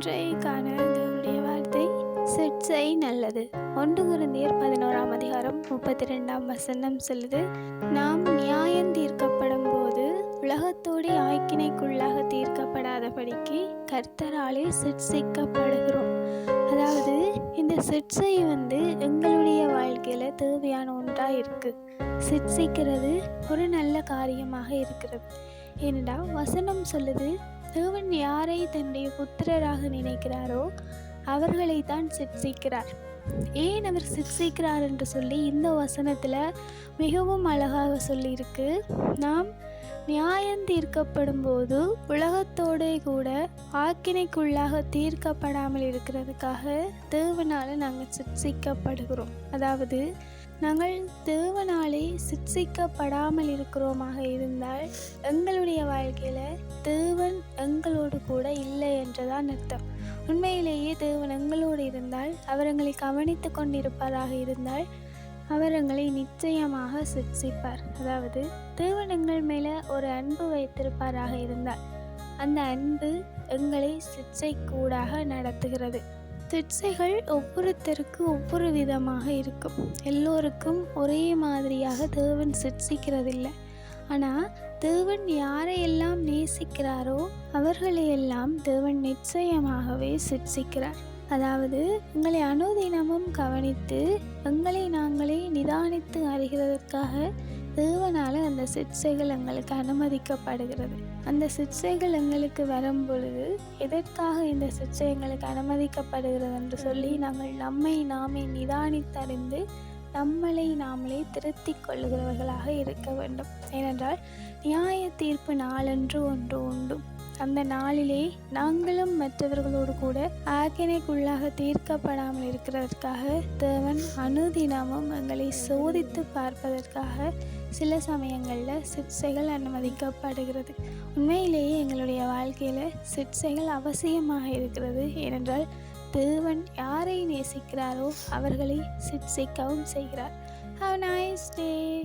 இன்றைக்கான தேவனுடைய வார்த்தை சிற்சை நல்லது. 1 கொரிந்தியர் 11ஆம் அதிகாரம் 32ஆம் வசனம் சொல்லுது, நாம் நியாயம் தீர்க்கப்படும் போது உலகத்தோடு ஆக்கினைக்குள்ளாக தீர்க்கப்படாதபடிக்கு கர்த்தராலே சிற்சிக்கப்படுகிறோம். அதாவது இந்த சிற்சை எங்களுடைய வாழ்க்கையில தேவையான ஒன்றாக இருக்கு. சிற்சிக்கிறது ஒரு நல்ல காரியமாக இருக்கிறது. ஏனென்றா வசனம் சொல்லுது, தேவன் யாரை தன்னுடைய புத்திரராக நினைக்கிறாரோ அவர்களை தான் சிற்சிக்கிறார். ஏன் அவர் சிற்சிக்கிறார் என்று சொல்லி இந்த வசனத்தில் மிகவும் அழகாக சொல்லியிருக்கு. நாம் நியாயம் தீர்க்கப்படும் போது உலகத்தோடு கூட ஆக்கினைக்குள்ளாக தீர்க்கப்படாமல் இருக்கிறதுக்காக தேவனால் நாங்கள் சிற்சிக்கப்படுகிறோம். அதாவது நாங்கள் தேவனாலே சிற்சிக்கப்படாமல் இருக்கிறோமாக இருந்தால் எங்களுடைய வாழ்க்கையில் தேவன் எங்களோடு கூட இல்லை என்றுதான் அர்த்தம். உண்மையிலேயே தேவன் எங்களோடு இருந்தால், அவர் எங்களை கவனித்து கொண்டிருப்பாராக இருந்தால் அவர் எங்களை நிச்சயமாக சிற்சிப்பார். அதாவது தேவன் எங்கள் மேலே ஒரு அன்பு வைத்திருப்பாராக இருந்தால் அந்த அன்பு எங்களை சிற்சைக்கூடாக நடத்துகிறது. சிற்சைகள் ஒவ்வொருத்தருக்கு ஒவ்வொரு விதமாக இருக்கும். எல்லோருக்கும் ஒரே மாதிரியாக தேவன் சிற்சிக்கிறதில்லை. ஆனால் தேவன் யாரையெல்லாம் நேசிக்கிறாரோ அவர்களையெல்லாம் தேவன் நிச்சயமாகவே சிற்சிக்கிறார். அதாவது எங்களை அனுதினமும் கவனித்து எங்களை நாங்களே நிதானித்து அறிகிறதற்காக தேவனால் அந்த சிற்சைகள் எங்களுக்கு அனுமதிக்கப்படுகிறது. அந்த சிற்சைகள் எங்களுக்கு வரும் பொழுது எதற்காக இந்த சிற்சை எங்களுக்கு அனுமதிக்கப்படுகிறது என்று சொல்லி நாங்கள் நம்மை நாமே நிதானித்தறிந்து நம்மளை நாமளே திருத்திக் கொள்ளுகிறவர்களாக இருக்க வேண்டும். ஏனென்றால் நியாய தீர்ப்பு நாளென்று ஒன்று உண்டு. அந்த நாளிலே நாங்களும் மற்றவர்களோடு கூட ஆக்கினைக்குள்ளாக தீர்க்கப்படாமல் இருக்கிறதற்காக தேவன் அனுதினமும் எங்களை சோதித்து பார்ப்பதற்காக சில சமயங்களில் சிற்சைகள் அனுமதிக்கப்படுகிறது. உண்மையிலேயே எங்களுடைய வாழ்க்கையில் சிற்சைகள் அவசியமாக இருக்கிறது. ஏனென்றால் தேவன் யாரை நேசிக்கிறாரோ அவர்களை சிற்சிக்கவும் செய்கிறார். Have a nice day.